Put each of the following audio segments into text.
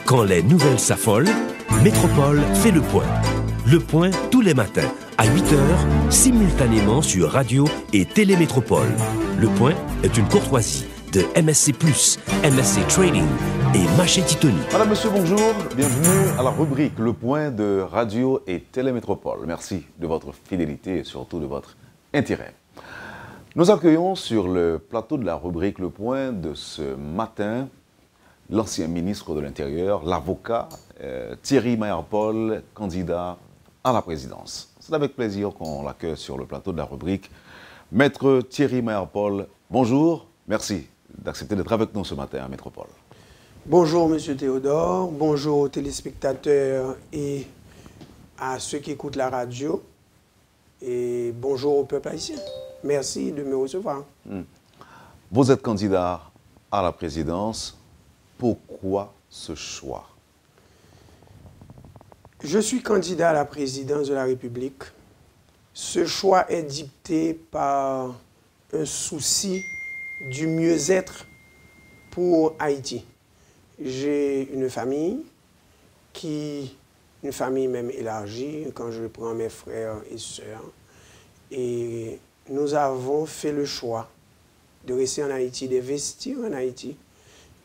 Quand les nouvelles s'affolent, Métropole fait le point. Le point tous les matins, à 8h, simultanément sur Radio et Télémétropole. Le point est une courtoisie de MSC+, MSC Trading et Maché Titoni. Madame, monsieur, bonjour. Bienvenue à la rubrique Le Point de Radio et Télémétropole. Merci de votre fidélité et surtout de votre intérêt. Nous accueillons sur le plateau de la rubrique Le Point de ce matin l'ancien ministre de l'Intérieur, l'avocat Thierry Mayerpol, candidat à la présidence. C'est avec plaisir qu'on l'accueille sur le plateau de la rubrique. Maître Thierry Mayerpol, bonjour, merci d'accepter d'être avec nous ce matin à Métropole. Bonjour Monsieur Théodore, bonjour aux téléspectateurs et à ceux qui écoutent la radio et bonjour au peuple haïtien. Merci de me recevoir. Vous êtes candidat à la présidence. Pourquoi ce choix? Je suis candidat à la présidence de la République. Ce choix est dicté par un souci du mieux-être pour Haïti. J'ai une famille même élargie, quand je prends mes frères et sœurs. Et nous avons fait le choix de rester en Haïti, d'investir en Haïti.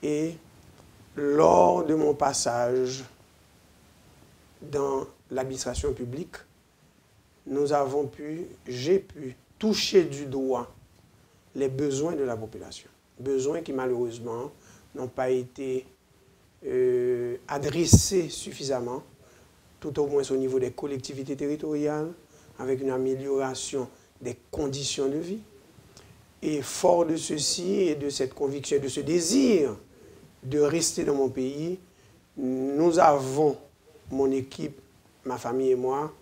Et lors de mon passage dans l'administration publique, j'ai pu toucher du doigt les besoins de la population. Besoins qui malheureusement n'ont pas été adressés suffisamment, tout au moins au niveau des collectivités territoriales, avec une amélioration des conditions de vie. Et fort de ceci et de cette conviction, de ce désir de rester dans mon pays, nous avons, mon équipe, ma famille et moi,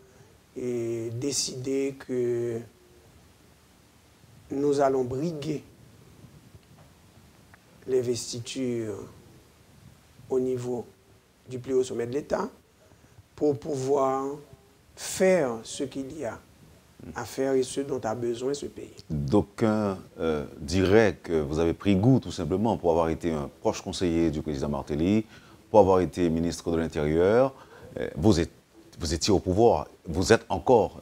décidé que nous allons briguer l'investiture au niveau du plus haut sommet de l'État pour pouvoir faire ce qu'il y a à faire et ce dont a besoin ce pays. D'aucuns diraient que vous avez pris goût tout simplement pour avoir été un proche conseiller du président Martelly, pour avoir été ministre de l'Intérieur. Vous étiez au pouvoir, vous êtes encore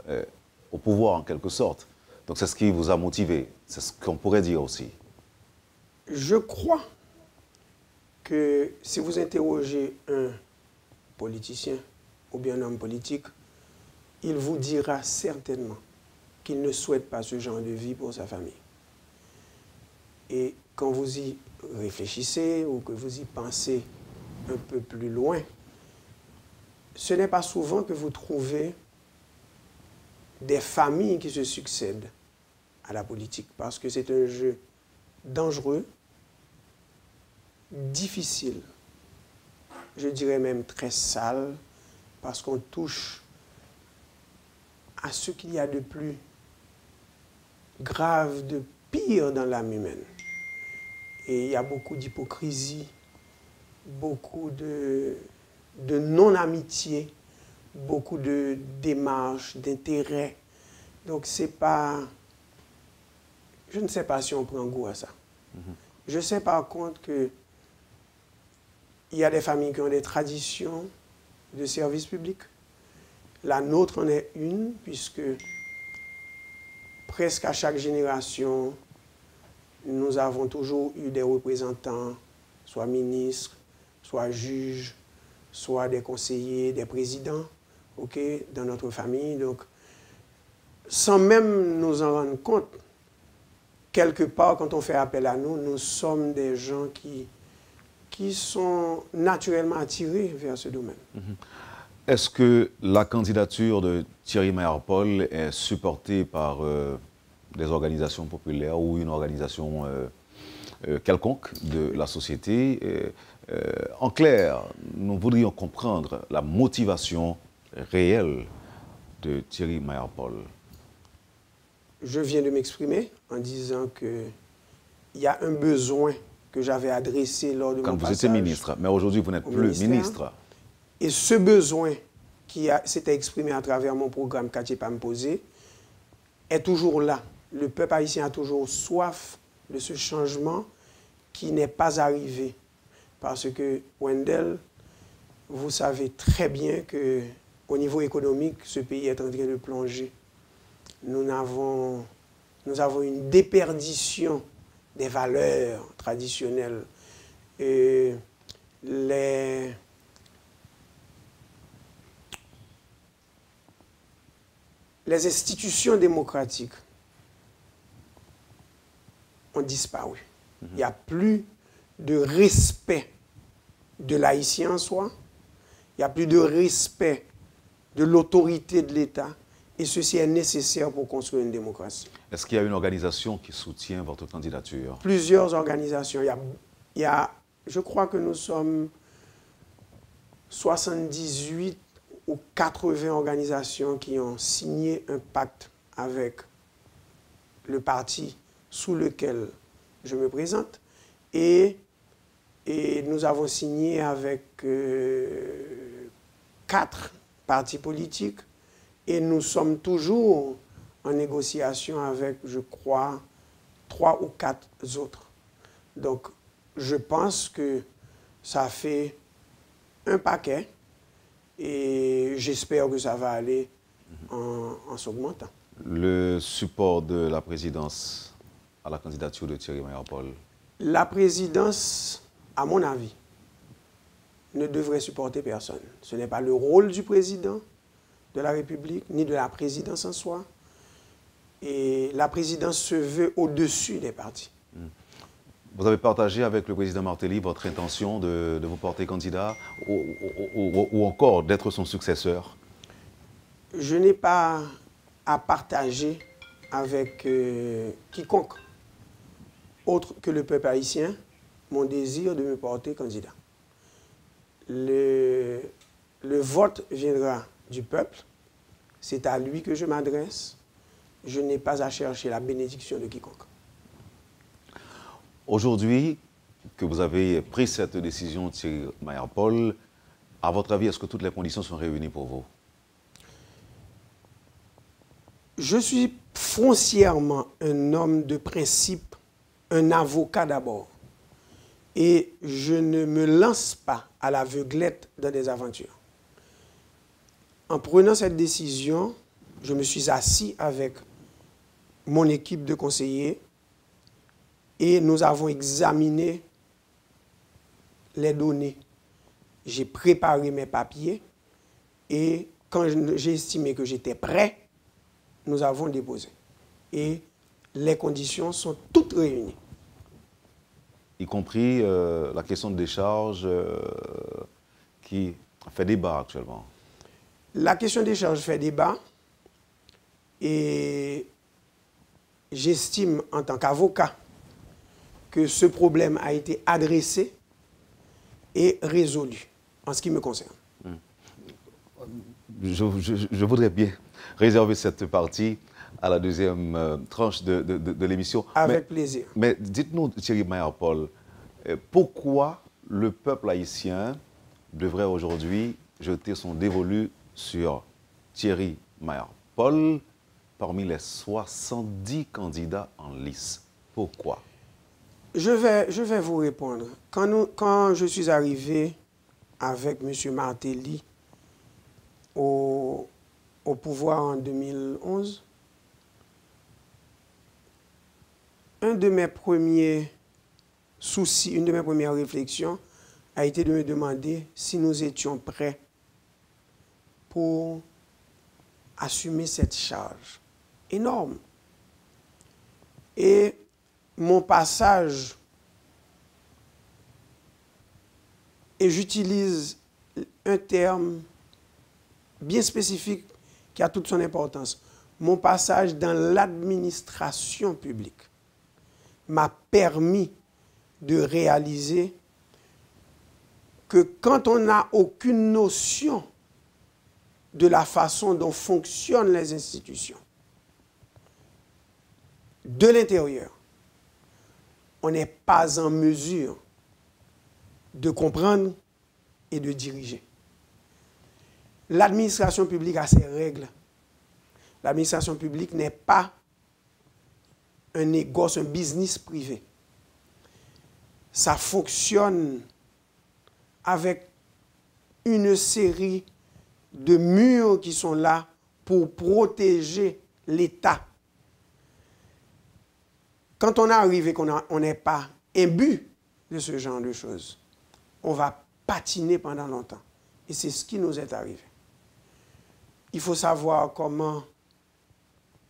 au pouvoir en quelque sorte. Donc c'est ce qui vous a motivé, c'est ce qu'on pourrait dire aussi. Je crois que si vous interrogez un politicien ou bien un homme politique, il vous dira certainement qu'il ne souhaite pas ce genre de vie pour sa famille. Et quand vous y réfléchissez ou que vous y pensez un peu plus loin, ce n'est pas souvent que vous trouvez des familles qui se succèdent à la politique, parce que c'est un jeu dangereux, difficile, je dirais même très sale, parce qu'on touche à ce qu'il y a de plus grave, de pire dans l'âme humaine. Et il y a beaucoup d'hypocrisie, beaucoup de non-amitié, beaucoup de démarches, d'intérêts. Donc c'est pas... Je ne sais pas si on prend goût à ça. Je sais par contre que il y a des familles qui ont des traditions de service public. La nôtre en est une, puisque presque à chaque génération, nous avons toujours eu des représentants, soit ministres, soit juges, soit des conseillers, des présidents, dans notre famille. Donc, sans même nous en rendre compte, quelque part, quand on fait appel à nous, nous sommes des gens qui sont naturellement attirés vers ce domaine. Est-ce que la candidature de Thierry Mayerpol est supportée par des organisations populaires ou une organisation quelconque de la société? En clair, nous voudrions comprendre la motivation réelle de Thierry Mayerpol. Je viens de m'exprimer en disant qu'il y a un besoin que j'avais adressé lors de mon passage. Quand vous étiez ministre, mais aujourd'hui vous n'êtes plus ministre. Et ce besoin qui s'était exprimé à travers mon programme Quartier pas me poser est toujours là. Le peuple haïtien a toujours soif de ce changement qui n'est pas arrivé. Parce que Wendell, vous savez très bien qu'au niveau économique, ce pays est en train de plonger. Nous avons une déperdition des valeurs traditionnelles. Et les institutions démocratiques ont disparu. Il n'y a plus de respect de l'haïtien en soi. Il n'y a plus de respect de l'autorité de l'État. Et ceci est nécessaire pour construire une démocratie. Est-ce qu'il y a une organisation qui soutient votre candidature? Plusieurs organisations. Je crois que nous sommes 78 ou 80 organisations qui ont signé un pacte avec le parti sous lequel je me présente. Et nous avons signé avec 4 partis politiques. Et nous sommes toujours en négociation avec, je crois, 3 ou 4 autres. Donc, je pense que ça fait un paquet et j'espère que ça va aller en s'augmentant. Le support de la présidence à la candidature de Thierry Mayar-Paul? La présidence, à mon avis, ne devrait supporter personne. Ce n'est pas le rôle du président de la République, ni de la présidence en soi. Et la présidence se veut au-dessus des partis. Vous avez partagé avec le président Martelly votre intention de vous porter candidat ou encore d'être son successeur? Je n'ai pas à partager avec quiconque autre que le peuple haïtien mon désir de me porter candidat. Le vote viendra du peuple, c'est à lui que je m'adresse. Je n'ai pas à chercher la bénédiction de quiconque. Aujourd'hui, que vous avez pris cette décision, Thierry Mayar-Paul, à votre avis, est-ce que toutes les conditions sont réunies pour vous? Je suis foncièrement un homme de principe, un avocat d'abord. Et je ne me lance pas à l'aveuglette dans des aventures. En prenant cette décision, je me suis assis avec mon équipe de conseillers et nous avons examiné les données. J'ai préparé mes papiers et quand j'ai estimé que j'étais prêt, nous avons déposé. Et les conditions sont toutes réunies. Y compris la question de décharge qui fait débat actuellement. La question des charges fait débat et j'estime en tant qu'avocat que ce problème a été adressé et résolu en ce qui me concerne. Je voudrais bien réserver cette partie à la deuxième tranche de l'émission. Avec plaisir. Mais dites-nous, Thierry Mayar-Paul, pourquoi le peuple haïtien devrait aujourd'hui jeter son dévolu sur Thierry Mayar-Paul parmi les 70 candidats en lice? Pourquoi? Je vais vous répondre. Quand je suis arrivé avec M. Martelly au pouvoir en 2011, un de mes premiers soucis, une de mes premières réflexions a été de me demander si nous étions prêts pour assumer cette charge énorme. Et mon passage, et j'utilise un terme bien spécifique qui a toute son importance, mon passage dans l'administration publique m'a permis de réaliser que quand on n'a aucune notion de la façon dont fonctionnent les institutions, de l'intérieur, on n'est pas en mesure de comprendre et de diriger. L'administration publique a ses règles. L'administration publique n'est pas un négoce, un business privé. Ça fonctionne avec une série de murs qui sont là pour protéger l'État. Quand on arrive et qu'on n'est pas imbu de ce genre de choses, on va patiner pendant longtemps. Et c'est ce qui nous est arrivé. Il faut savoir comment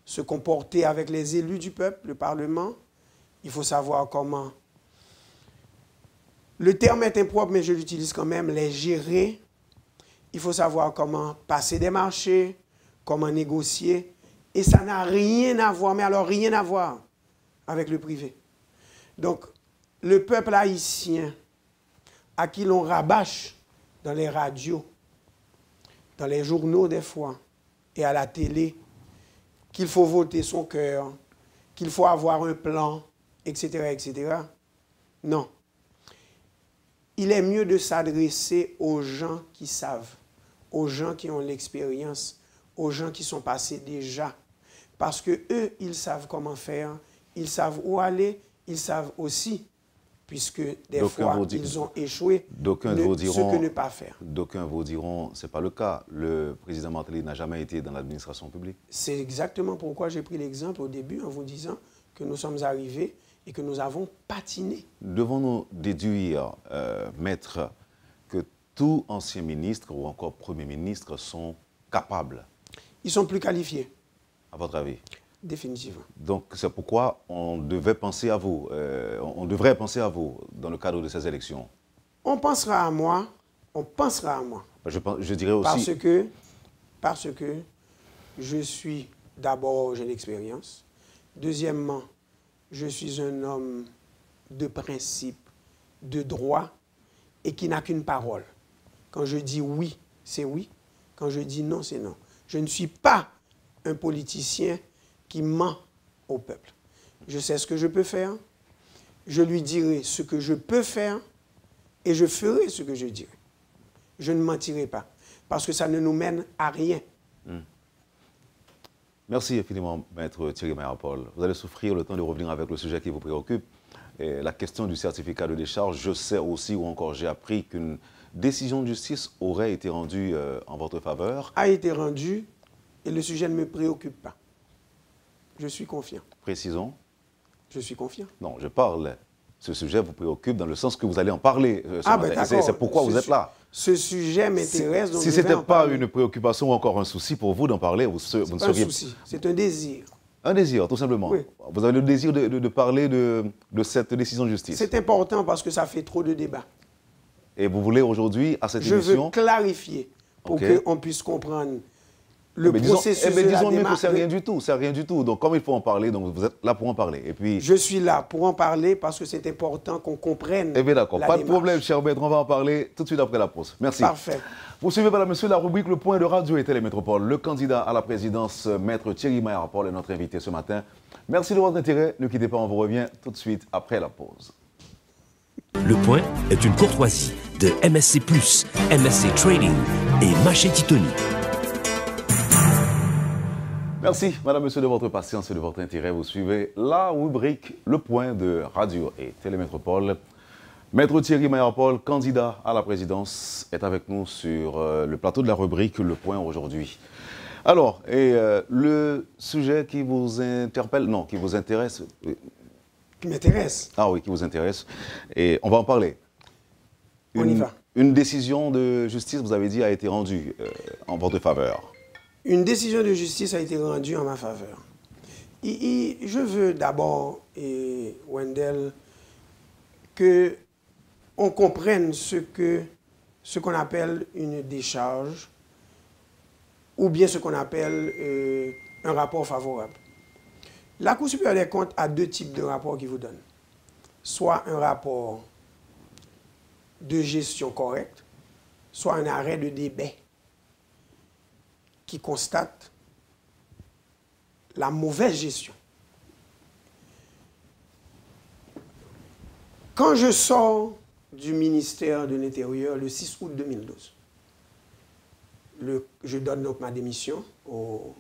se comporter avec les élus du peuple, le Parlement. Il faut savoir comment, le terme est impropre, mais je l'utilise quand même, les gérer. Il faut savoir comment passer des marchés, comment négocier. Et ça n'a rien à voir, mais alors rien à voir avec le privé. Donc, le peuple haïtien, à qui l'on rabâche dans les radios, dans les journaux des fois, et à la télé, qu'il faut voter son cœur, qu'il faut avoir un plan, etc., etc. Non. Il est mieux de s'adresser aux gens qui savent, aux gens qui ont l'expérience, aux gens qui sont passés déjà. Parce que eux, ils savent comment faire, ils savent où aller, ils savent aussi, puisque des fois, ils ont échoué, ce que ne pas faire. D'aucuns vous diront, ce n'est pas le cas. Le président Martelly n'a jamais été dans l'administration publique. C'est exactement pourquoi j'ai pris l'exemple au début en vous disant que nous sommes arrivés et que nous avons patiné. Devons-nous déduire, maître, que tous anciens ministres ou encore premiers ministres sont capables? Ils sont plus qualifiés. À votre avis? Définitivement. Donc c'est pourquoi on devait penser à vous, on devrait penser à vous dans le cadre de ces élections. On pensera à moi, on pensera à moi. Je dirais aussi... Parce que je suis, d'abord, j'ai l'expérience. Deuxièmement, je suis un homme de principe, de droit, et qui n'a qu'une parole. Quand je dis oui, c'est oui. Quand je dis non, c'est non. Je ne suis pas un politicien qui ment au peuple. Je sais ce que je peux faire, je lui dirai ce que je peux faire, et je ferai ce que je dirai. Je ne mentirai pas, parce que ça ne nous mène à rien. Merci infiniment, maître Thierry Mayar-Paul. Vous allez souffrir le temps de revenir avec le sujet qui vous préoccupe. Et la question du certificat de décharge, je sais aussi, ou encore j'ai appris qu'une décision de justice aurait été rendue en votre faveur. A été rendue, et le sujet ne me préoccupe pas. Je suis confiant. Précisons. Je suis confiant. Non, je parle. Ce sujet vous préoccupe dans le sens que vous allez en parler ce matin. C'est pourquoi vous êtes là. Ce sujet m'intéresse. Si ce n'était pas une préoccupation ou encore un souci pour vous d'en parler, vous ne seriez... C'est pas un souci, c'est un désir. Un désir, tout simplement. Oui. Vous avez le désir de parler de cette décision de justice. C'est important parce que ça fait trop de débats. Et vous voulez aujourd'hui, à cette émission... Je veux clarifier pour qu'on puisse comprendre le processus de la démarche. Disons que c'est rien du tout, c'est rien du tout. Donc, comme il faut en parler, donc vous êtes là pour en parler. Et puis... Je suis là pour en parler parce que c'est important qu'on comprenne. Eh bien, d'accord. Pas de problème, cher maître. On va en parler tout de suite après la pause. Merci. Parfait. Vous suivez, madame, monsieur, la rubrique Le Point de Radio et Télémétropole. Le candidat à la présidence, maître Thierry Mayar-Paul, est notre invité ce matin. Merci de votre intérêt. Ne quittez pas, on vous revient tout de suite après la pause. Le Point est une courtoisie de MSC+, MSC Trading et Maché Titoni. Merci, madame, monsieur, de votre patience et de votre intérêt. Vous suivez la rubrique Le Point de Radio et Télémétropole. Maître Thierry Mayar-Paul, candidat à la présidence, est avec nous sur le plateau de la rubrique Le Point aujourd'hui. Alors, le sujet qui vous interpelle, non, qui vous intéresse... Qui m'intéresse. Ah oui, qui vous intéresse. Et on va en parler. On y va. Une décision de justice, vous avez dit, a été rendue en votre faveur. Une décision de justice a été rendue en ma faveur. Je veux d'abord, Wendell, qu'on comprenne ce qu'on appelle une décharge ou bien ce qu'on appelle un rapport favorable. La Cour supérieure des comptes a deux types de rapports qui vous donnent. Soit un rapport de gestion correcte, soit un arrêt de débat qui constate la mauvaise gestion. Quand je sors du ministère de l'Intérieur le 6 août 2012, je donne donc ma démission au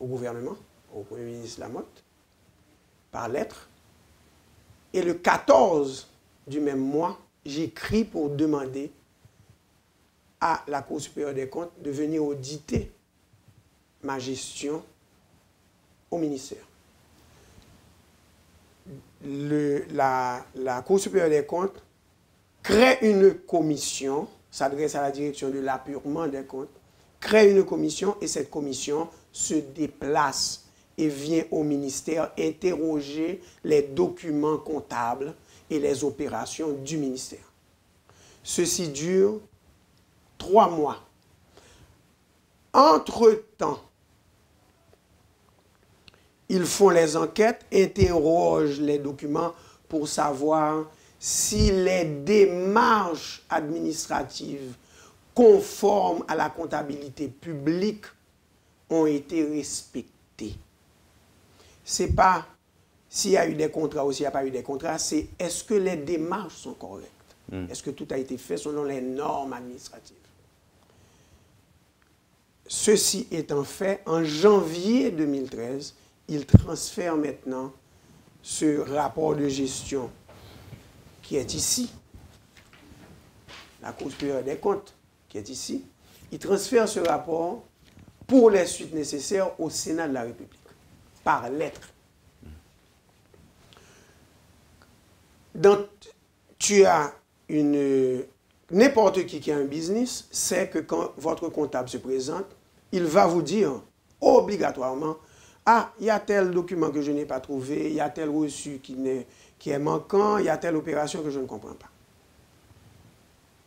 gouvernement, au Premier ministre Lamotte, par lettre. Et le 14 du même mois, j'écris pour demander à la Cour supérieure des comptes de venir auditer ma gestion au ministère. La Cour supérieure des comptes crée une commission, s'adresse à la direction de l'appurement des comptes, crée une commission et cette commission se déplace et vient au ministère interroger les documents comptables et les opérations du ministère. Ceci dure 3 mois. Entre-temps, ils font les enquêtes, interrogent les documents pour savoir si les démarches administratives conformes à la comptabilité publique ont été respectées. Ce n'est pas s'il y a eu des contrats ou s'il n'y a pas eu des contrats, c'est est-ce que les démarches sont correctes? Est-ce que tout a été fait selon les normes administratives? Ceci étant fait, en janvier 2013, il transfère maintenant ce rapport de gestion qui est ici, la Cour supérieure des comptes qui est ici, il transfère ce rapport pour les suites nécessaires au Sénat de la République, par lettre. Donc, tu as n'importe qui a un business sait que quand votre comptable se présente, il va vous dire obligatoirement, ah, il y a tel document que je n'ai pas trouvé, il y a tel reçu qui est manquant, il y a telle opération que je ne comprends pas.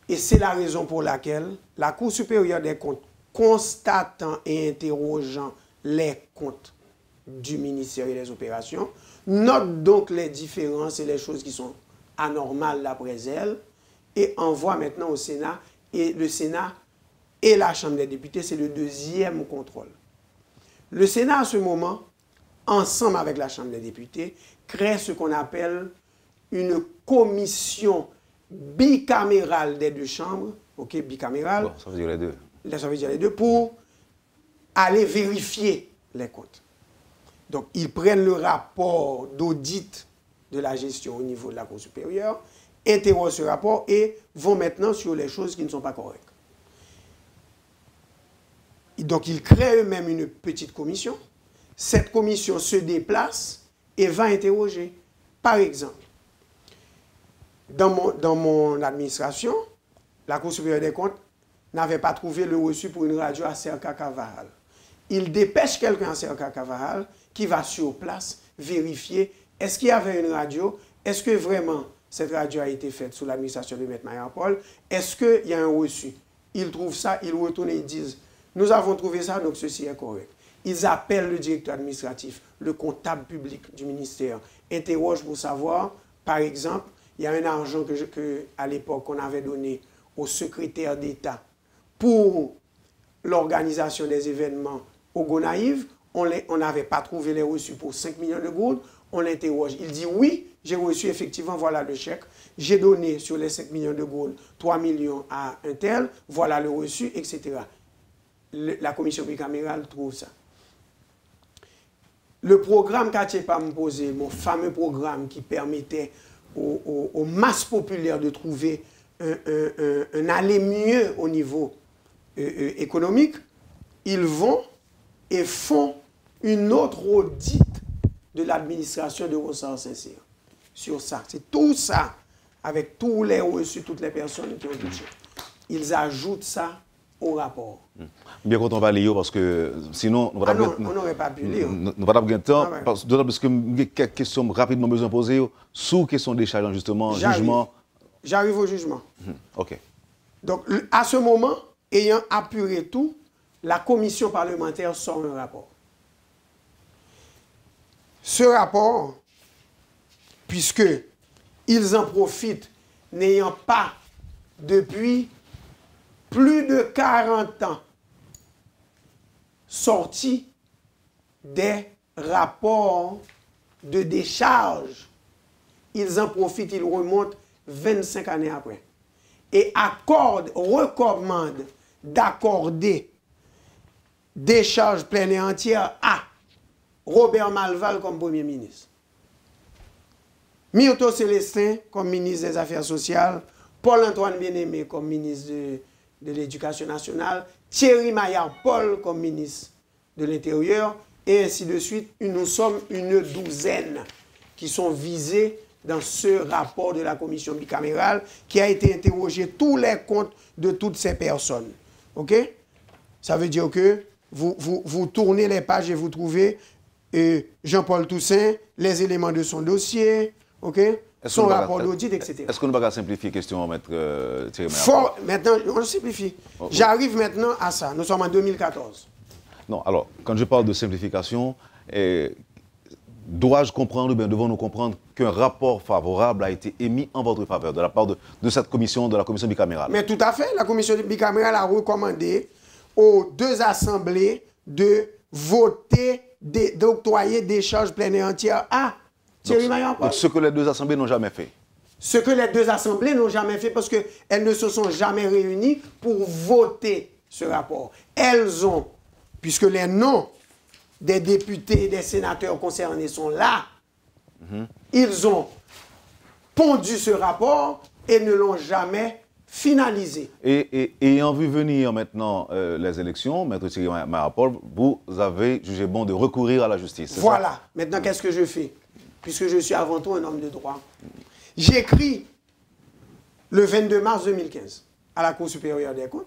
Et c'est la raison pour laquelle la Cour supérieure des comptes, constatant et interrogeant les comptes du ministère et des opérations, note donc les différences et les choses qui sont anormales d'après elle et envoie maintenant au Sénat. Et le Sénat et la Chambre des députés, c'est le deuxième contrôle. Le Sénat, à ce moment, ensemble avec la Chambre des députés, crée ce qu'on appelle une commission bicamérale des deux chambres, ok, bicamérale. Bon, ça veut dire les deux. Ça veut dire les deux, pour aller vérifier les comptes. Donc, ils prennent le rapport d'audit de la gestion au niveau de la Cour supérieure, interrogent ce rapport et vont maintenant sur les choses qui ne sont pas correctes. Donc, ils créent eux-mêmes une petite commission. Cette commission se déplace et va interroger. Par exemple, dans mon administration, la Cour supérieure des comptes n'avait pas trouvé le reçu pour une radio à Cerca-Cavaral. Il dépêche quelqu'un à Cerca-Cavaral qui va sur place vérifier est-ce qu'il y avait une radio, est-ce que vraiment cette radio a été faite sous l'administration de M. Mayer-Paul, est-ce qu'il y a un reçu. Ils trouvent ça, ils retournent et ils disent nous avons trouvé ça, donc ceci est correct. Ils appellent le directeur administratif, le comptable public du ministère, interrogent pour savoir, par exemple, il y a un argent que à l'époque, on avait donné au secrétaire d'État pour l'organisation des événements au Gonaïve. On n'avait pas trouvé les reçus pour 5 millions de gourdes. On l'interroge. Il dit oui, j'ai reçu effectivement, voilà le chèque. J'ai donné sur les 5 millions de gourdes 3 millions à un tel, voilà le reçu, etc. La commission bicamérale trouve ça. Le programme qu'Atiepa me posait, mon fameux programme qui permettait aux masses populaires de trouver un aller mieux au niveau économique, ils vont et font une autre audit de l'administration de Ronsard-Saint-Cyr sur ça. C'est tout ça, avec tous les reçus, toutes les personnes qui ont touché. Ils ajoutent ça au rapport. Bien quand on va lire, parce que sinon... on n'aurait pas pu lire. Nous n'avons pas de temps, parce que j'ai quelques questions rapidement besoin de poser, sous question des charges, justement, jugement. J'arrive au jugement. OK. Donc, à ce moment, ayant apuré tout, la commission parlementaire sort un rapport. Ce rapport, puisque ils en profitent, n'ayant pas depuis plus de 40 ans sorti des rapports de décharge, ils en profitent, ils remontent 25 années après. Et recommandent d'accorder décharge pleine et entière à Robert Malval comme Premier ministre, Myrto Célestin comme ministre des Affaires sociales, Paul-Antoine Bien-Aimé comme ministre de l'Éducation nationale, Thierry Maillard-Paul comme ministre de l'Intérieur, et ainsi de suite. Nous sommes une douzaine qui sont visés dans ce rapport de la commission bicamérale qui a été interrogé tous les comptes de toutes ces personnes. OK? Ça veut dire que vous tournez les pages et vous trouvez Jean-Paul Toussaint, les éléments de son dossier, OK? Son rapport d'audit, etc. Est-ce qu'on ne va pas simplifier la question, maître Thierry Maillard-Paul? Maintenant, on simplifie. J'arrive maintenant à ça. Nous sommes en 2014. Non, alors, quand je parle de simplification, dois-je comprendre, ou bien devons-nous comprendre qu'un rapport favorable a été émis en votre faveur de la part de cette commission, de la commission bicamérale? Mais tout à fait. La commission bicamérale a recommandé aux deux assemblées de voter, d'octroyer des charges pleines et entières à Thierry Maillard-Paul. Donc, ce que les deux assemblées n'ont jamais fait. Ce que les deux assemblées n'ont jamais fait parce qu'elles ne se sont jamais réunies pour voter ce rapport. Elles ont, puisque les noms des députés et des sénateurs concernés sont là, ils ont pondu ce rapport et ne l'ont jamais finalisé. Et ayant vu venir maintenant les élections, maître Thierry Maillard-Paul, vous avez jugé bon de recourir à la justice. Voilà. Ça? Maintenant, qu'est-ce que je fais? Puisque je suis avant tout un homme de droit. J'écris le 22 mars 2015 à la Cour supérieure des comptes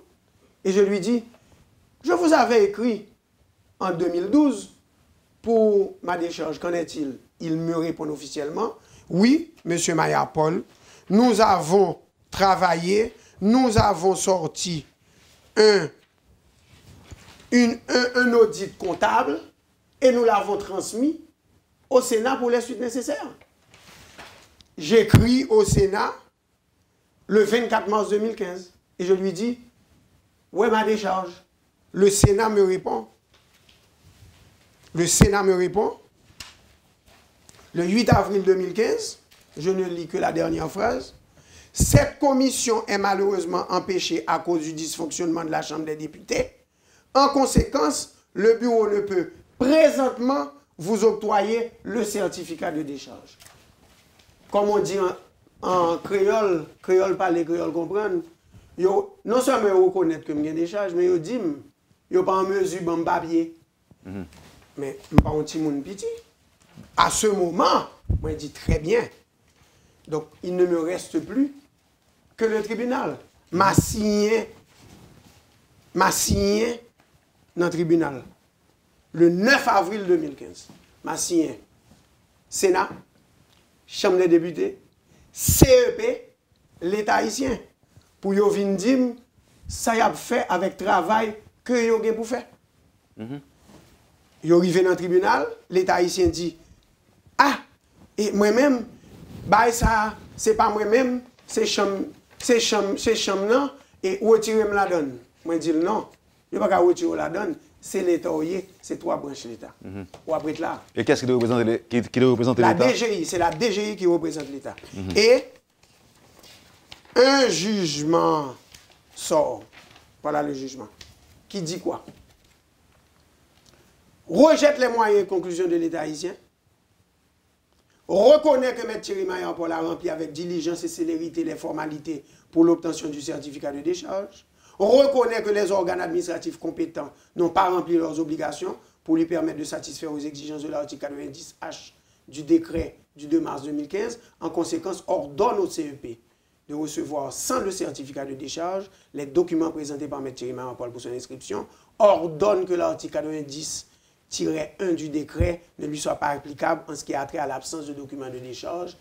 et je lui dis, je vous avais écrit en 2012 pour ma décharge. Qu'en est-il? Il me répond officiellement, oui, monsieur Maillard-Paul, nous avons travaillé, nous avons sorti un audit comptable et nous l'avons transmis au Sénat pour les suites nécessaires. J'écris au Sénat le 24 mars 2015 et je lui dis, où est ma décharge? Le Sénat me répond. Le Sénat me répond. Le 8 avril 2015, je ne lis que la dernière phrase. Cette commission est malheureusement empêchée à cause du dysfonctionnement de la Chambre des députés. En conséquence, le bureau ne peut présentement vous octroyer le certificat de décharge. Comme on dit en créole, créole parler, créole comprendre, non seulement ils reconnaissent que j'ai des décharge, mais ils disent, ils ne sont pas en mesure de me papier. Mais je ne suis pas un petit monde petit. À ce moment, moi je dis très bien. Donc, il ne me reste plus que le tribunal. M'a signé dans le tribunal le 9 avril 2015. M'a signé Sénat, Chambre des députés, CEP, l'État haïtien. Pour yo vin dire ça y a fait avec travail que yo gen pour faire. Yo arrivé dans le tribunal, l'État haïtien dit ah, et moi-même, bah ça, c'est pas moi-même, c'est chambre là, et retirer la donne. Moi, je dis non, je ne vais pas retirer la donne, c'est l'État, c'est trois branches de l'État. Ou après là. Et qu'est-ce qui doit représenter l'État? La DGI, c'est la DGI qui représente l'État. Et un jugement sort, voilà le jugement, qui dit quoi? Rejette les moyens et conclusions de l'État haïtien. Reconnaît que M. Thierry Maillard-Paul a rempli avec diligence et célérité les formalités pour l'obtention du certificat de décharge. Reconnaît que les organes administratifs compétents n'ont pas rempli leurs obligations pour lui permettre de satisfaire aux exigences de l'article 90H du décret du 2 mars 2015. En conséquence, ordonne au CEP de recevoir sans le certificat de décharge les documents présentés par M. Thierry Maillard-Paul pour son inscription. Ordonne que l'article 90-1 du décret ne lui soit pas applicable en ce qui a trait à l'absence de documents de décharge.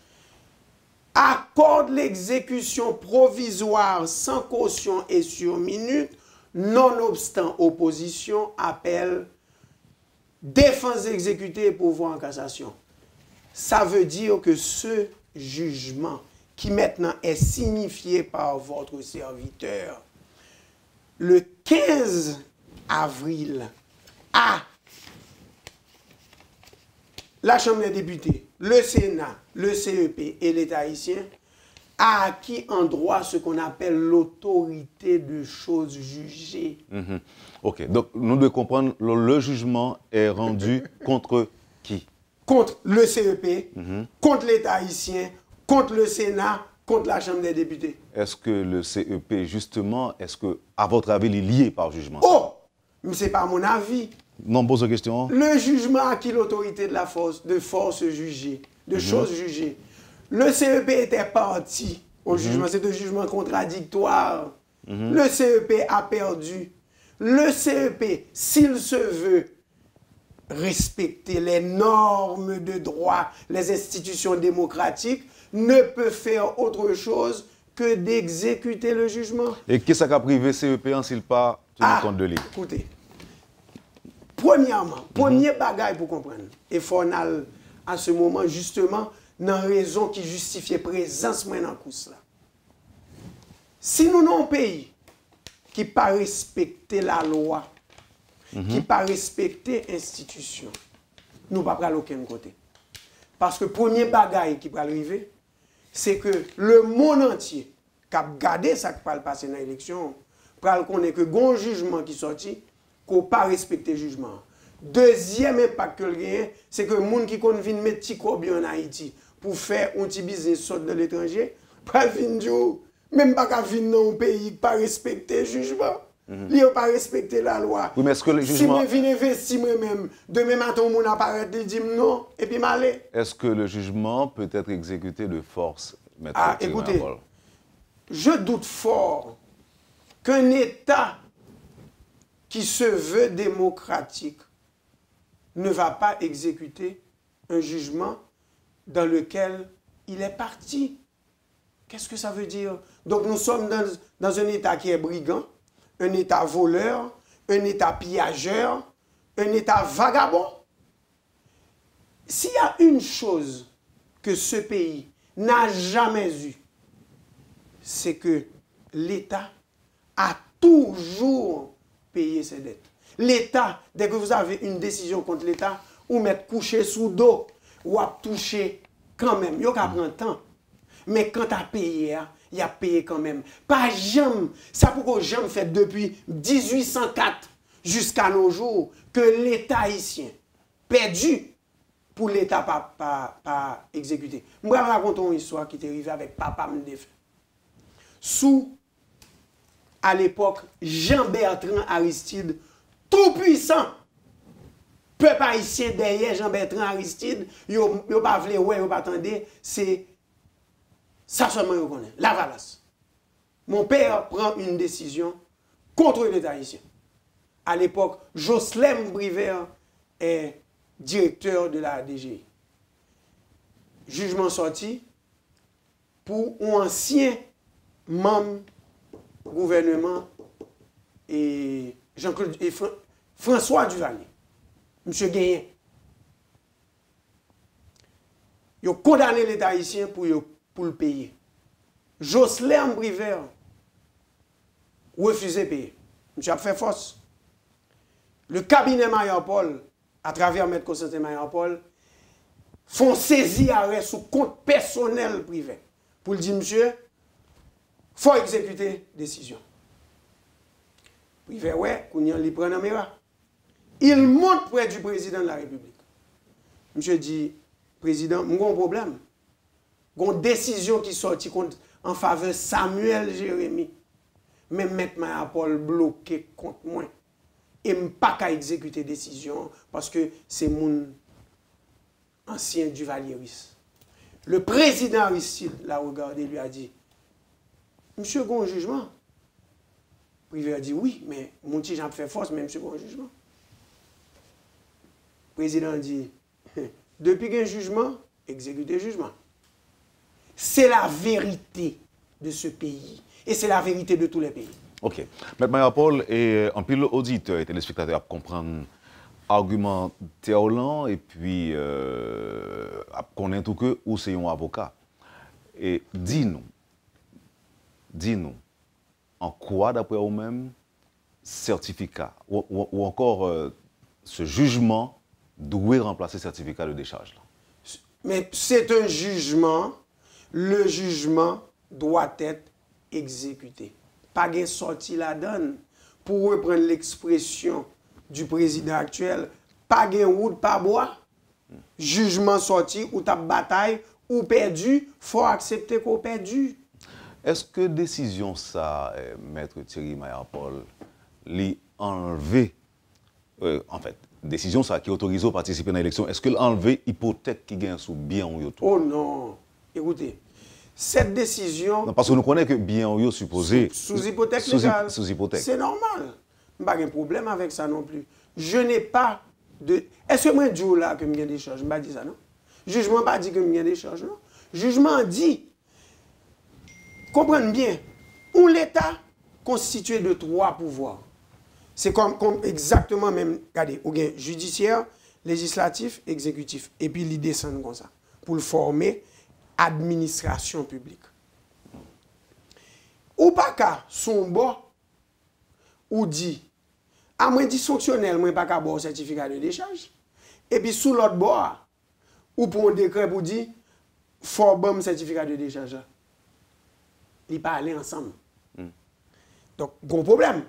Accorde l'exécution provisoire sans caution et sur minute, nonobstant opposition, appel, défense exécutée et pourvoi en cassation. Ça veut dire que ce jugement qui maintenant est signifié par votre serviteur le 15 avril à la Chambre des députés, le Sénat, le CEP et l'État haïtien a acquis en droit ce qu'on appelle l'autorité de choses jugées. Ok, donc nous devons comprendre, le jugement est rendu contre qui? Contre le CEP, contre l'État haïtien, contre le Sénat, contre la Chambre des députés. Est-ce que le CEP, justement, est-ce que, à votre avis, il est lié par jugement? Oh! Mais ce n'est pas mon avis. Non, pose la question. Le jugement a qui l'autorité de force jugée, de choses jugées. Le CEP était parti au jugement, c'est un jugement contradictoire. Le CEP a perdu. Le CEP, s'il se veut respecter les normes de droit, les institutions démocratiques, ne peut faire autre chose que d'exécuter le jugement. Et qu'est-ce qu'a privé CEP s'il pas tenu compte de lui? Écoutez, premièrement, premier bagage pour comprendre, et faut à ce moment justement dans raison qui justifiait présence dans la course là. Si nous avons un pays qui n'a pas respecté la loi, qui n'a pas respecté l'institution, nous ne pouvons pas aller aucun côté. Parce que le premier bagage qui va arriver, c'est que le monde entier qui a gardé ça qui va passer dans l'élection, va connaître que bon jugement qui sorti, qu'on n'a pas respecté le jugement. Deuxième impact que le gain, c'est que les gens qui viennent mettre petit corbillon en Haïti pour faire un petit business sorte de l'étranger, pas venir même pas qu'à venir dans un pays qui n'a pas respecté le jugement. Il n'a pas respecté la loi. Oui, mais est-ce que le jugement... Si je viens investir moi-même, demain matin, on apparaît, il dit non, et puis m'aller. Est-ce que le jugement peut être exécuté de force, maître? Écoutez, je doute fort qu'un État qui se veut démocratique ne va pas exécuter un jugement dans lequel il est parti. Qu'est-ce que ça veut dire? Donc nous sommes dans un État qui est brigand, un État voleur, un État pillageur, un État vagabond. S'il y a une chose que ce pays n'a jamais eue, c'est que l'État a toujours payé ses dettes. L'État, dès que vous avez une décision contre l'État, ou mettre couché sous dos, ou à toucher quand même. Il y a qu'à prendre temps. Mais quand tu as payé, il a payé quand même. Pas jamais. Ça pourquoi jamais fait depuis 1804 jusqu'à nos jours que l'État haïtien perdu pour l'État pas exécuté. Je vais raconter une histoire qui est arrivée avec papa Mdef. À l'époque, Jean-Bertrand Aristide, tout puissant, peuple haïtien derrière Jean-Bertrand Aristide, il n'a pas voulu, il n'a pas attendu, c'est ça seulement je connais, la valace. Mon père prend une décision contre l'État haïtien. À l'époque, Jocelyn Briver est directeur de la DGI. Jugement sorti pour un ancien membre du gouvernement et Jean-Claude et François Duvalier, M. Gagné. Ils ont condamné l'État haïtien pour le payer. Jocelyn Briver refusé de payer. M. a fait force. Le cabinet Mayor-Paul, à travers M. Constantin Mayor-Paul, font saisir arrêt sous compte personnel privé. Pour le dire, monsieur, il faut exécuter décision. Privé, ouais, qu'on y prend en mira. Il monte près du président de la République. Monsieur dit, président, j'ai un problème. J'ai une décision qui sortit en faveur de Samuel Jérémy. Mais M. Mayor-Paul bloqué contre moi. Et je ne peux pas exécuter décision parce que c'est mon ancien Duvalieris. Le président Aristide l'a regardé et lui a dit, monsieur, il y a un jugement. Le privé a dit, oui, mais mon petit Jean fait force, mais monsieur, il y a un jugement. Le président a dit, depuis qu'il y a un jugement, exécutez le jugement. C'est la vérité de ce pays. Et c'est la vérité de tous les pays. Ok. M. Mayor-Paul, et en pile auditeur et téléspectateur à comprendre argument théolant et puis à connaître tout que ou c'est un avocat. Et dis-nous, en quoi d'après vous-même certificat ou encore ce jugement doit remplacer certificat de décharge là? Mais c'est un jugement, le jugement doit être exécuté. Pas de sortie la donne. Pour reprendre l'expression du président actuel, pas de route, pas bois. Jugement sorti, ou ta bataille, ou perdu, faut accepter qu'on perdu. Est-ce que décision ça, Maître Thierry Mayapol, lui enlever, en fait, décision ça qui autorise à participer dans l'élection, est-ce qu'elle enlever l'hypothèque qui gagne sous bien ou tout? Oh non, écoutez, cette décision... Non, parce que nous connaissons que bien ou supposé... Sous hypothèque légale. Sous hypothèque. C'est normal. Je n'ai pas de problème avec ça non plus. Je n'ai pas de... Est-ce que moi, je dis là que je des charges? Je ne pas dit ça, non? Jugement pas dit que je des charges, non? Jugement dit, comprenez bien, où l'État constitué de 3 pouvoirs. C'est comme exactement même, regardez, ou bien judiciaire, législatif, exécutif. Et puis, ils descendent comme ça, pour le former administration publique. Ou pas qu'à son bon, ou dit, à moins dysfonctionnel, moi pas qu'à bon certificat de décharge. Et puis, sous l'autre bord, ou pour un décret pour dire, faut bon certificat de décharge. Ils pas aller ensemble. Donc, gros problème.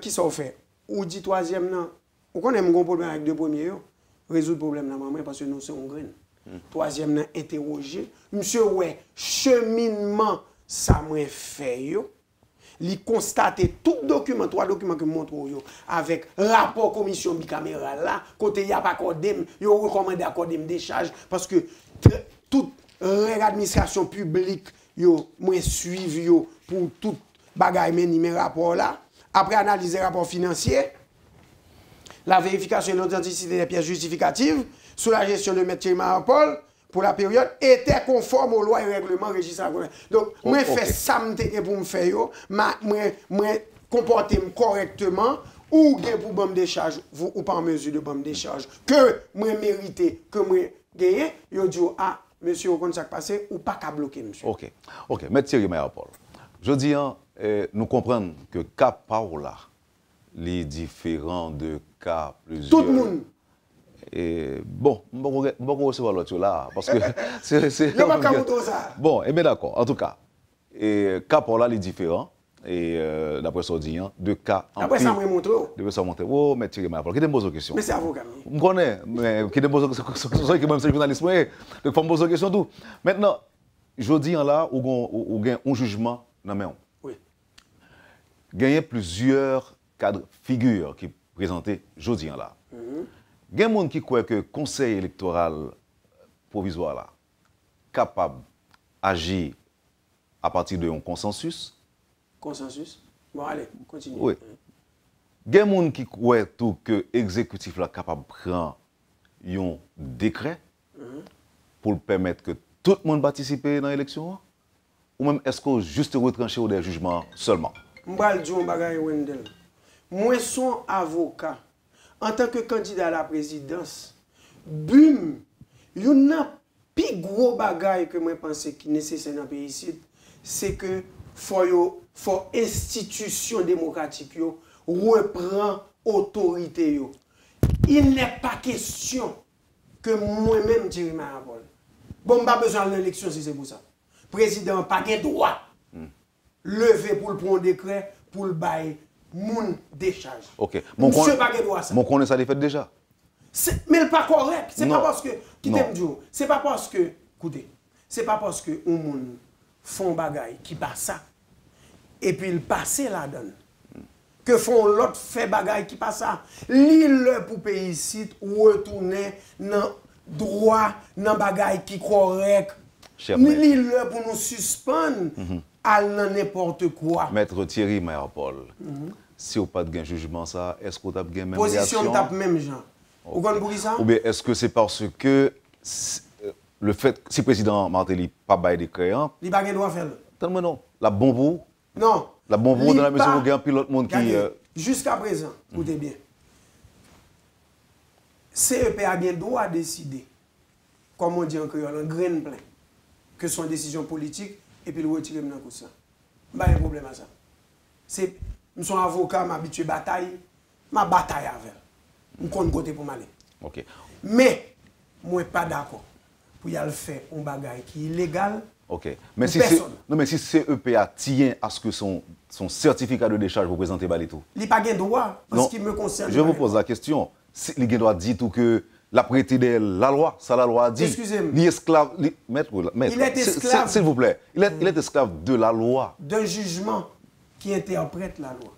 Qui s'en fait? Ou dit troisième, non. Ou qu'on aime un gros problème avec 2 premiers, résoudre le problème là, maman, parce que nous sommes en graine. Troisième, non, interroger. Monsieur, ouais, cheminement, ça m'a fait, yo. Li constater tout document, 3 documents que je montre yo, avec rapport commission bicamérale là, côté y a pas accordé, yo recommandé accorder décharge parce que toute administration publique yo moi suivre yo pour tout bagaille mener rapport là. Après analyser rapport financier, la vérification de l'authenticité des pièces justificatives sous la gestion de M. Thierry Mayapol pour la période était conforme aux lois et règlements régissant. Donc, moi, je fais ça pour me faire, moi, comporter correctement, ou pour bombe de charge, ou pas en mesure de bombe de charge, que moi mérité, que moi gagné, yo dit, ah, monsieur, au compte ça passé, ou pas qu'à bloquer, monsieur. Ok, M. Thierry Mayapol. Je dis, nous comprenons que cas Paola, les différents de cas plusieurs. Tout le monde. Et bon, je ne vais pas recevoir l'autre là, parce que c'est... Bon, et bien d'accord, en tout cas, cas Paola, les différents, et d'après ce dit, de cas en après ça, je montre. Depuis ça, montre. Oh, mais Thierry Mayapol, qui te pose une question? Mais c'est avocat. Je connais, mais qui te pose une question, qui même c'est journaliste, donc il faut me poser une question tout. Maintenant, je dis là, où il y a un jugement dans mes mains. Oui. Il y a plusieurs cadres, figures qui présentent jeudi là. Il y a des gens qui croient que le conseil électoral provisoire là, capable d'agir à partir d'un consensus. Consensus? Bon, allez, continue. Oui. Il y a des gens qui croient tout que l'exécutif est capable de prendre un décret pour permettre que tout le monde participe dans l'élection. Ou même est-ce qu'on juste retranché ou des jugements seulement? Je vais dire un bagage, Wendell. Moi, je suis avocat. En tant que candidat à la présidence, bum, il y a un plus gros bagage que moi pense qui est nécessaire dans le pays ici, c'est que faut institution démocratique reprend autorité. Il n'est pas question que moi-même Thierry Mayapol. Bon, pas besoin de l'élection si c'est pour ça. Président n'a pas de droit lever pour le prendre décret pour le bail moun décharge. OK. Monsieur pas de droit ça. Mon connaît ça les fait déjà. Mais il pas correct, c'est pas parce que c'est pas parce que écoutez, c'est pas parce que un moun font bagaille qui passe ça et puis il passe la donne. Que font l'autre fait bagaille qui passe ça. L'île pour pays ici retourner dans droit dans bagaille qui correct. L'île pour nous suspendre à n'importe quoi. Maître Thierry Mayapol, si vous pas de jugement ça, est-ce que vous avez même position réaction? tape même gens. Vous comprenez ça? Ou bien est-ce que c'est parce que le fait si le président Martelly pas bail décret, il pas droit faire. Tellement non, la bombe. Non. La bombe dans la mesure où il y a un pilote monde qui jusqu'à présent, écoutez bien. CEP a bien droit de décider, comme on dit en créole, en grain plein, que son décision politique et puis le retirer dans tout ça. Pas de problème à ça. C'est je suis avocat, m'habitué bataille, ma bataille avec. Je compte côté pour m'aller. OK. Mais moi pas d'accord pour y aller faire un bagage qui est illégal. OK. Mais si CEPA tient à ce que son certificat de décharge vous présentez pas tout. Il n'a pas de droit, en ce qui me concerne. Je vous pose la question. Il a droit de dire tout que La prêté la loi, ça la loi dit. Excusez-moi. Il est esclave. Maître, Il est esclave. S'il vous plaît. Il est esclave de la loi. D'un jugement qui interprète la loi.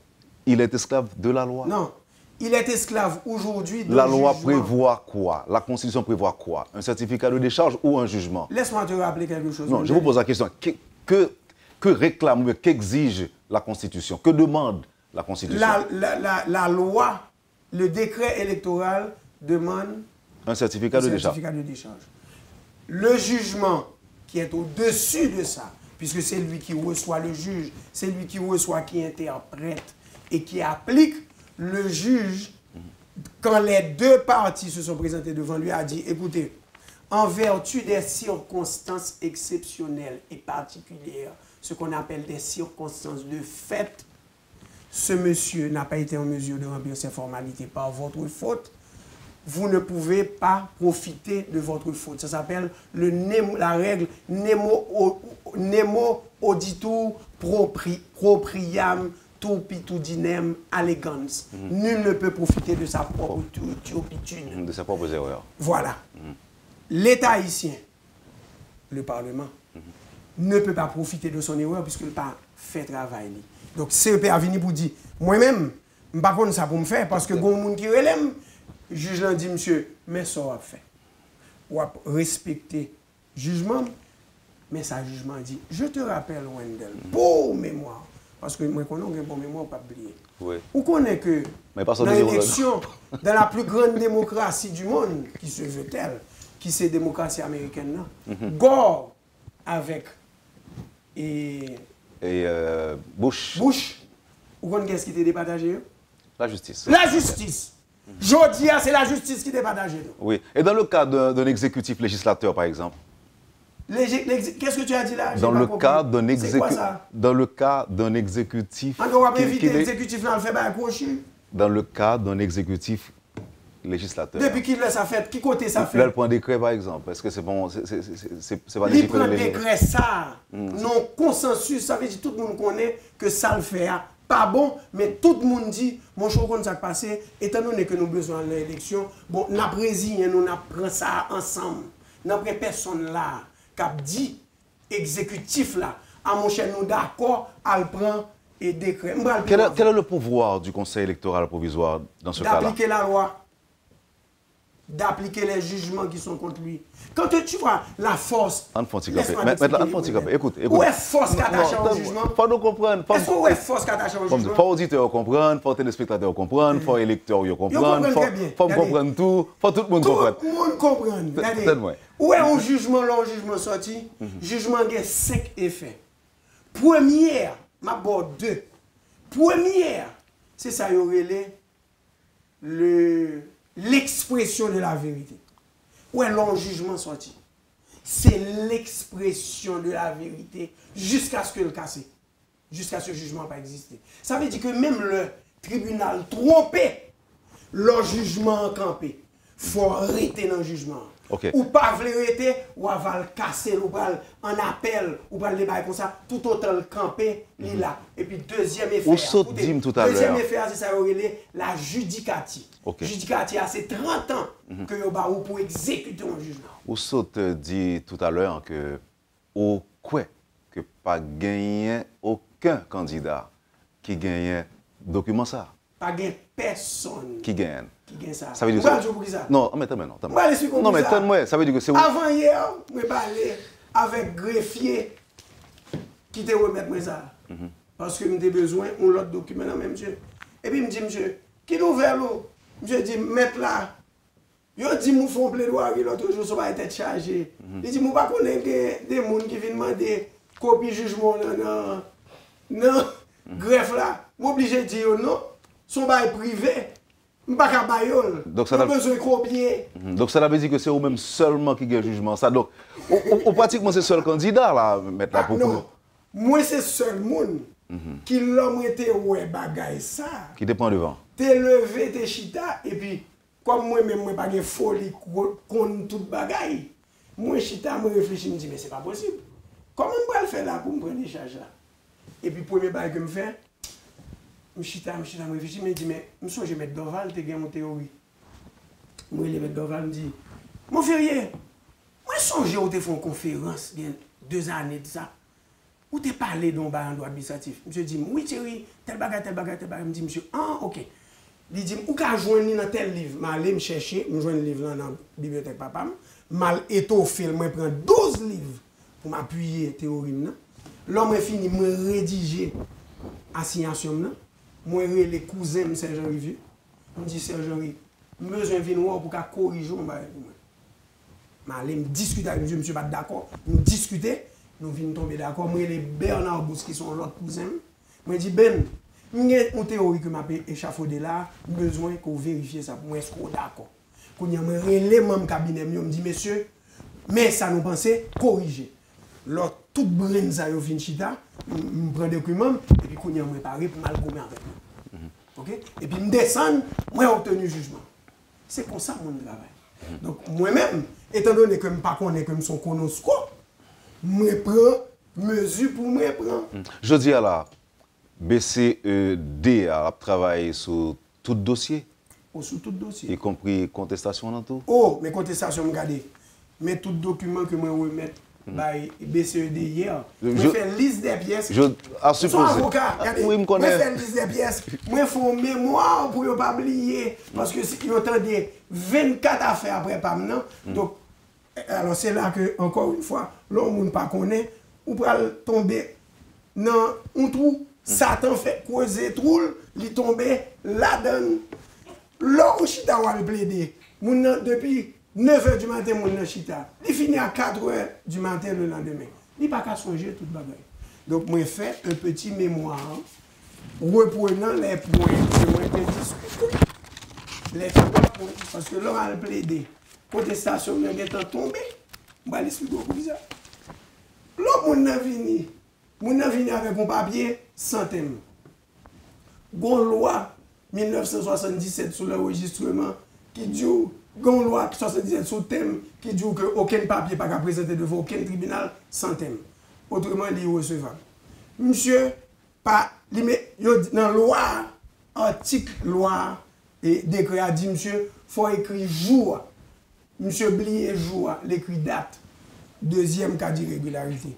Il est esclave de la loi. Non. Il est esclave aujourd'hui d'un La loi jugement. prévoit quoi? La Constitution prévoit quoi? Un certificat de décharge ou un jugement? Laisse-moi te rappeler quelque chose. Non, je vous pose la question. Que réclame, qu'exige la Constitution? Que demande la Constitution? La loi, le décret électoral demande Un certificat de décharge. Le jugement qui est au-dessus de ça, puisque c'est lui qui reçoit le juge, c'est lui qui reçoit, qui interprète et qui applique, le juge, quand les deux parties se sont présentées devant lui, a dit, écoutez, en vertu des circonstances exceptionnelles et particulières, ce qu'on appelle des circonstances de fait, ce monsieur n'a pas été en mesure de remplir ses formalités par votre faute, vous ne pouvez pas profiter de votre faute. Ça s'appelle la règle nemo auditur propriam turpitudinem allegans. Nul ne peut profiter de sa propre turpitude. De ses propres erreurs. Voilà. L'État haïtien, le Parlement, ne peut pas profiter de son erreur puisqu'il n'a pas fait travail. Donc, CEP a venu pour dire, moi-même, je ne sais pas ça pour me faire parce que il y a des gens qui relèvent. Le juge l'a dit, monsieur, mais ça va faire. Ou respecter le jugement, mais ça jugement dit, je te rappelle, Wendell, pour mémoire, parce que moi, je connais un bon mémoire, pas oublier. Oui. Vous connaissez que dans l'élection, dans la plus grande démocratie du monde, qui se veut telle, qui c'est la démocratie américaine, Gore avec Bush. Vous connaissez qu'est-ce qui était départagé? La justice. La justice. Jodi, c'est la justice qui départage. Oui. Et dans le cas d'un exécutif législateur, par exemple? Qu'est-ce que tu as dit là? Dans le cas d'un exécutif. On doit éviter l'exécutif là, on fait un crochet. Dans le cas d'un exécutif législateur. Depuis qu'il laisse ça fait, qui côté ça fait? Là, le point décret, par exemple. Est-ce que c'est bon? C'est pas il prend décret ça. Non consensus, ça veut dire tout le monde connaît que ça le fait. Pas bon, mais tout le monde dit, mon choix qu'on s'est passé, étant donné que nous avons besoin de l'élection, bon, nous prenons ça ensemble. Nous n'avons personne là qui a dit, exécutif là, à mon cher, nous d'accord, elle prend et décret. Quel est le pouvoir du Conseil électoral provisoire dans ce cas-là? D'appliquer la loi. D'appliquer les jugements qui sont contre lui. Quand tu vois la force... Écoute. Où est la force qui attache au jugement? Il faut nous comprendre. Est-ce où est la force qui attache au jugement? Il faut auditeurs comprendre, il faut téléspectateurs comprendre, il faut électeurs comprendre, il faut comprendre tout, il faut tout le monde comprendre. Tout le monde comprendre. Où est un jugement là, un jugement sorti? Jugement a 5 effets. Première, ma bord 2. Première, c'est ça, il y aurait l'expression de la vérité. Où est le jugement sorti? C'est l'expression de la vérité jusqu'à ce que le casse, jusqu'à ce jugement pas exister. Ça veut dire que même le tribunal trompé, le jugement campé, il faut arrêter dans le jugement. Okay. Ou pas vérité, ou va le casser, ou va en appel, ou va le débat comme ça, tout autant le camper, il là. Et puis deuxième effet. Ou saute dim tout à l'heure. Deuxième effet, c'est ça, la judicatie. Okay. Judicatie, c'est 30 ans que vous pour exécuter un jugement. Ou saute dit tout à l'heure que au quoi que pas gagné aucun candidat qui gagne document ça. Pas gagné personne. Qui gagne. Qui gagne ça. Ça veut dire ça. Non, mais non. Non, mais moi, ça veut dire que c'est... Avant hier, je parlais avec greffier qui te remettre moi ça. Parce que j'ai besoin d'un autre document dans même monsieur. Et puis, il me dit, monsieur, qui nous ouvert l'eau? Monsieur dit, mettre là. Il dit, nous faisons plaidoirie l'autre jour, ça va être chargé. Il dit, nous ne connaissons pas des gens qui viennent demander copie jugement non, greffe là. Je suis obligé de dire non, son bail privé. Donc ça veut dire que c'est vous-même seulement qui gagne le jugement. Ça, donc, pratiquement c'est le seul candidat là, mettre là pour non, moi c'est le seul monde qui l'homme était ouais bagaille ça. Qui te prend devant. T'es levé, t'es chita, et puis comme moi-même, moi pas de folie contre toute bagaille. Moi chita, moi réfléchis, me dis mais c'est pas possible. Comment je peux le faire là pour me prendre des charges là? Et puis premier bail que je fais. Je réfléchis, je me dis, mais je vais mettre Doval, tu as une théorie. Moi, les maîtres Dorval me dit, mon ferrier, moi, songe où tu fais une conférence, il y a 2 années de ça, où tu parlé d'un droit administratif. Monsieur dit, oui, Thierry, tel bagage, tel bagage, tel bagage. Je me dis, monsieur, ah, ok. Il dit, où qu'à joindre dans tel livre? Je vais me chercher, je joindre le livre dans la bibliothèque papa. Mal étoffé, je prends 12 livres pour m'appuyer théorie. L'homme fini, je rédiger assignation. Je les cousins de Serge Henri. Je me dis, Serge Henri, je besoin de venir pour corriger. Je vais discuter avec monsieur, monsieur pas d'accord. Nous discuter, nous venons tomber d'accord. Moi, les Bernard Bous qui sont l'autre cousin. Je dis, Ben, il y a une théorie que m'a échafaudé là, besoin qu'on vérifie ça pour moi, est-ce qu'on est d'accord. Quand il y a un élément de cabinet, je me dis, monsieur, mais ça nous pensait corriger. L'autre, tout brain, ça y est, chita, je prends des documents, et puis quand il y a préparé pour mal gommer avec moi. Ok? Et puis je descends, moi, j'ai obtenu jugement. C'est comme ça mon travail. Donc, moi-même, étant donné que je ne connais pas comme son conoscope, je prends mesure pour me prendre. Je dis à la BCED a travaillé sur tout dossier. Sur tout dossier. Y compris contestation dans tout. Oh, mes contestations, regardez. Mais tout document que je remets by BCED hier, je fais une liste des pièces. Je suis avocat, regardez. Oui, me connais. Je fais une liste des pièces. Je fais une mémoire pour ne pas oublier. Parce que si vous entendez 24 affaires après pas maintenant. Donc, alors c'est là que, encore une fois, l'homme ne pas connaît, ou peut tomber dans un trou. Satan fait creuser trou, il tombe là-dedans. L'homme chita va le plaider. Depuis 9h du matin, mon chita. Il finit à 4h du matin le lendemain. Il n'y a pas qu'à songer toute bagaille. Donc, moi, je fais un petit mémoire reprenant les points que moi j'ai discutés. Les 3 points. Parce que l'homme a le plaidé. Contestation, il est tombé. Je vais l'expliquer comme ça. L'homme a venu. Mon a venu avec un papier sans thème. Gon loi 1977 sur l'enregistrement qui dit, gon loi 77 sur thème qui dit que aucun papier pas présenté devant aucun tribunal sans thème. Autrement, il est recevable. Monsieur, pas, dans loi, article loi et décret a dit, monsieur, il faut écrire jour. Monsieur oublié jour, l'écrit date. 2e cas d'irrégularité.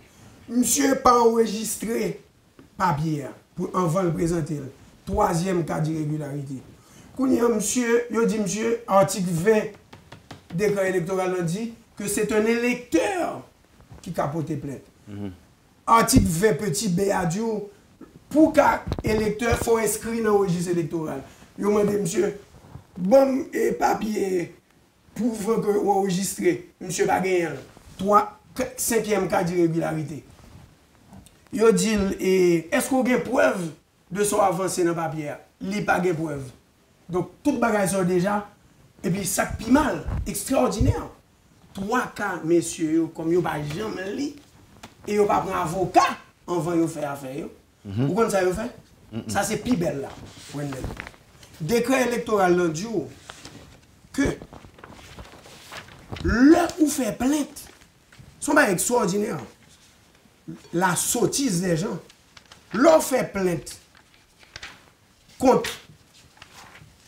Monsieur pas enregistré papier pour avant le présenter. 3e cas d'irrégularité. Quand monsieur, il dit monsieur, article 20 décret électoral dit que c'est un électeur qui capote plainte. Article 20 petit b a dit pour qu'un électeur faut inscrire dans le registre électoral. Il m'a dit monsieur, bon et papier prouvant que vous enregistré, monsieur pas gagné. 5e cas d'irrégularité. Yo dit, est-ce qu'on a preuve de son avancé dans le papier? Il n'y a pas de preuve. Donc, tout bagage sont déjà, et puis ça pi mal, extraordinaire. 3 cas, messieurs, comme yo pas jamais li, et yo pas prend avocat avant de faire affaire. Vous comprenez ça yo fait? Ça c'est pi belle là. Décret électoral là dit que là où fait plainte, c'est pas extraordinaire. La sottise des gens. L'on fait plainte contre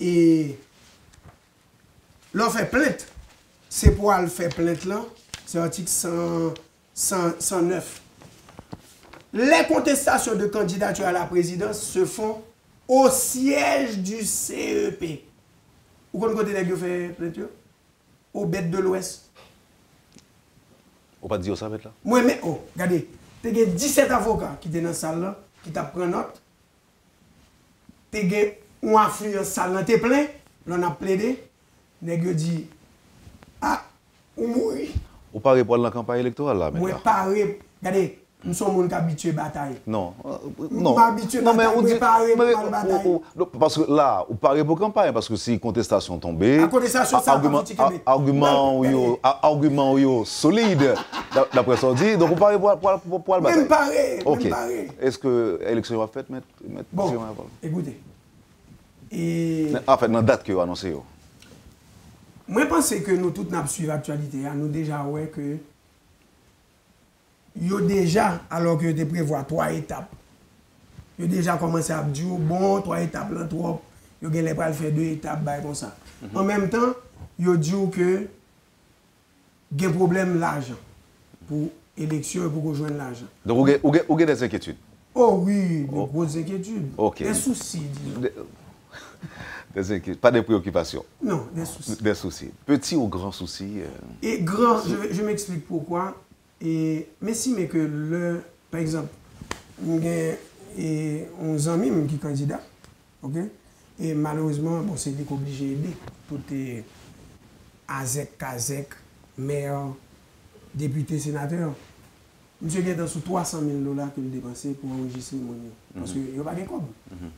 et l'on fait plainte. C'est pour le faire plainte là, c'est l'article 109. Les contestations de candidature à la présidence se font au siège du CEP. Vous connaissez les fait plainte? Au bête de l'Ouest. On va pas dire ça, là? Moi, mais, oh, regardez. Tu as 17 avocats qui étaient dans la salle, qui t'ont pris note. Tu as un affluent dans la salle, tu es plein, on a plaidé. Tu dit, ah, ou mourir. Ou pas répondre à la campagne électorale là, moi, pas regardez, nous sommes habitués à la bataille. Non, non. Non, mais on dit parce que là, on parle pour campagne, parce que si contestation tombée, argument solide, d'après ce qu'on dit, donc on parle pour la bataille. Même pareil. Ok. Est-ce que l'élection va faite, mettre bon, écoutez. En fait, dans la date que vous annoncez. Moi, je pense que nous tous nous suivons l'actualité. Nous déjà ouais que yo déjà, alors que tu prévois 3 étapes, yo déjà commencé à dire bon, 3 étapes là, trop, yo gen les pas faire 2 étapes comme ça. En même temps, ils disent que il y a un problème l'argent pour l'élection et pour rejoindre l'argent. Donc, vous avez des inquiétudes? Oh oui, des grosses inquiétudes. Okay. Des soucis, disons. Des inquiétudes, pas des préoccupations? Non, des soucis. Des soucis. Petits ou grands soucis? Et grand, je m'explique pourquoi. Mais si, mais que par exemple, il y a un ami qui est candidat, ok? Et malheureusement, bon, c'est lui qui est obligé d'aider. Tout est AZEC, KAZEC, maire, député, sénateur. Monsieur qui est dans sous 300 000 $ qu'il dépensé pour enregistrer mon nom. Parce qu'il n'y a pas de com.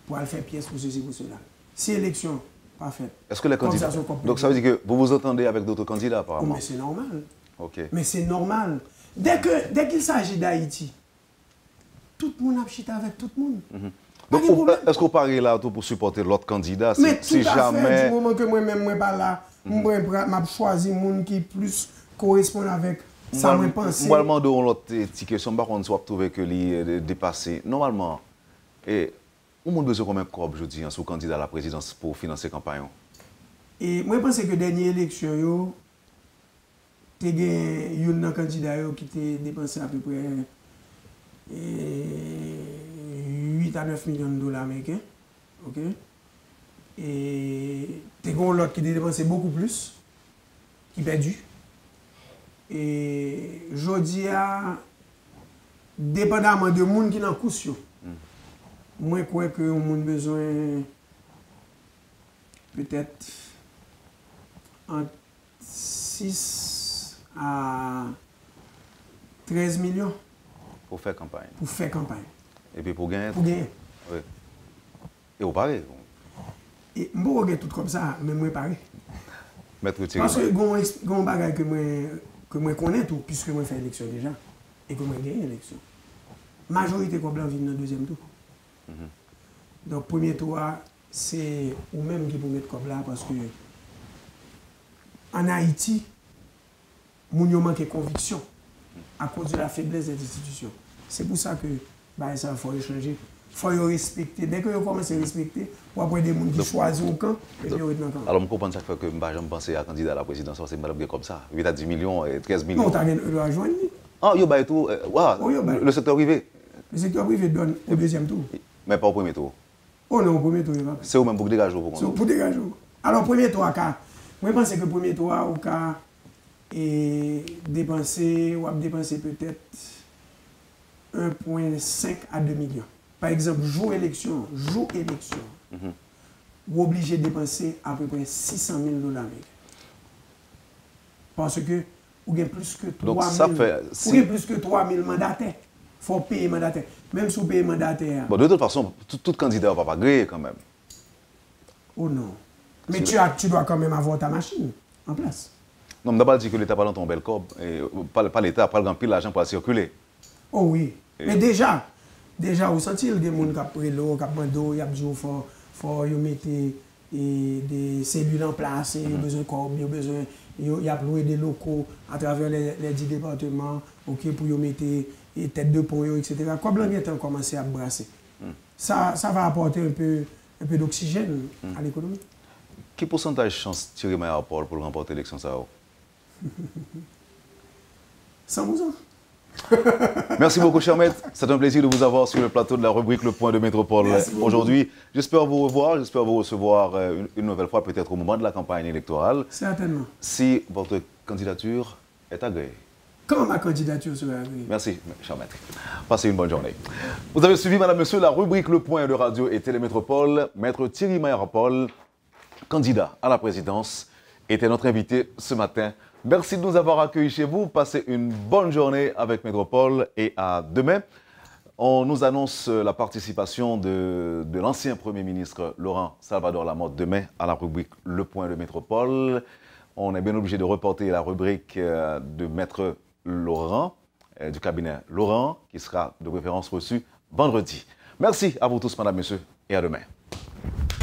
Pour aller faire pièce pour ceci, pour cela. Si l'élection pas faite. Est-ce que les candidats. Donc ça veut dire que vous vous entendez avec d'autres candidats apparemment? Oh, mais c'est normal. Ok. Mais c'est normal. Dès qu'il s'agit d'Haïti, tout le monde a chité avec tout le monde. Donc est-ce qu'on parle là pour supporter l'autre candidat? Mais si tout à jamais... fait, du moment que moi-même, moi pas là, je choisis monde qui plus correspond avec ça, moi pense. Moi, je demande l'autre petite question, par contre, soit trouver que les dépassé. Normalement, on a besoin de combien de corps, je dis, sur candidat à la présidence pour financer la campagne? Et moi, je pense que la dernière élection, il y a un candidat qui a dépensé à peu près 8 à 9 millions de $ américains. Ok? Et il y a l'autre qui a dépensé beaucoup plus, qui a perdu. Et je dis, dépendamment de gens qui sont en caution, moi, je crois que on a besoin peut-être entre 6 à 13 millions. Pour faire campagne. Pour faire campagne. Et puis pour gagner? Pour gagner. Oui. Et vous parlez? Et je ne regarde tout comme ça, mais moi, pareil. Maître Thierry. Parce que il y a un bagage que moi connais tout, puisque moi fais l'élection déjà, et que moi gagne l'élection. Majorité comme blanc vient dans le deuxième tour. Donc, premier tour, c'est vous-même qui pouvez mettre comme là, parce que en Haïti, nous manque de conviction à cause de la faiblesse des institutions. C'est pour ça que ça, il faut changer. Il faut respecter. Dès que vous commencez à respecter, vous avez des gens qui choisissent au camp et puis vous êtes dans le camp. Alors, je comprends chaque fois que je pense à candidat à la présidence, c'est madame comme ça. 8 à 10 millions et 13 millions. Non, tu as le joindre. Ah, il y a tout. Le secteur privé. Le secteur privé donne au deuxième tour. Mais pas au premier tour. Oh non, au premier tour, il va. C'est vous-même pour dégager. Pour dégager. Alors, premier tour, moi, je pense que le premier tour, au cas, et dépenser peut-être 1,5 à 2 millions. Par exemple, jour élection, vous êtes obligé de dépenser à peu près 600 000 $. Parce que vous avez plus que 3 000 mandataires. Il faut payer mandataire. Même si vous payez mandataire. Bon, de toute façon, tout candidat ne va pas gagner quand même. Oh non. Mais tu dois quand même avoir ta machine en place. Non, je ne pas dire que l'État pas dans ton bel corps. Pas l'État, pas le grand pile l'argent pour circuler. Oh oui. Mais déjà, vous sentez qu'il y a des gens qui ont pris l'eau, qui ont pris l'eau, il faut mettre des cellules en place, il y a besoin de corps, il y a loué des locaux à travers les 10 départements, okay, pour mettre des têtes de pont, etc. Quoi blanc vient commencer à brasser. Ça va apporter un peu d'oxygène à l'économie. Quel pourcentage de chance Thierry Mayar-Paul pour remporter l'élection ça? 100%. Merci beaucoup, cher maître. C'est un plaisir de vous avoir sur le plateau de la rubrique Le Point de Métropole aujourd'hui. J'espère vous revoir, j'espère vous recevoir une nouvelle fois, peut-être au moment de la campagne électorale. Certainement. Si votre candidature est agréée. Quand ma candidature sera agréée. Merci, cher maître. Passez une bonne journée. Vous avez suivi, madame, monsieur, la rubrique Le Point de Radio et Télémétropole. Maître Thierry Mayar-Paul, candidat à la présidence, était notre invité ce matin. Merci de nous avoir accueillis chez vous. Passez une bonne journée avec Métropole et à demain. On nous annonce la participation de l'ancien Premier ministre Laurent Salvador Lamotte demain à la rubrique Le Point de Métropole. On est bien obligé de reporter la rubrique de Maître Laurent, du cabinet Laurent, qui sera de préférence reçu vendredi. Merci à vous tous, madame, monsieur, et à demain.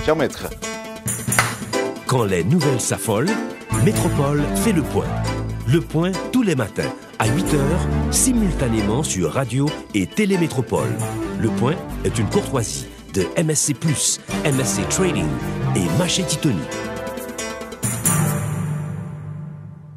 Cher maître. Quand les nouvelles s'affolent, Métropole fait le point. Le point tous les matins, à 8h, simultanément sur Radio et Télémétropole. Le point est une courtoisie de MSC+, MSC Trading et Maché Titoni.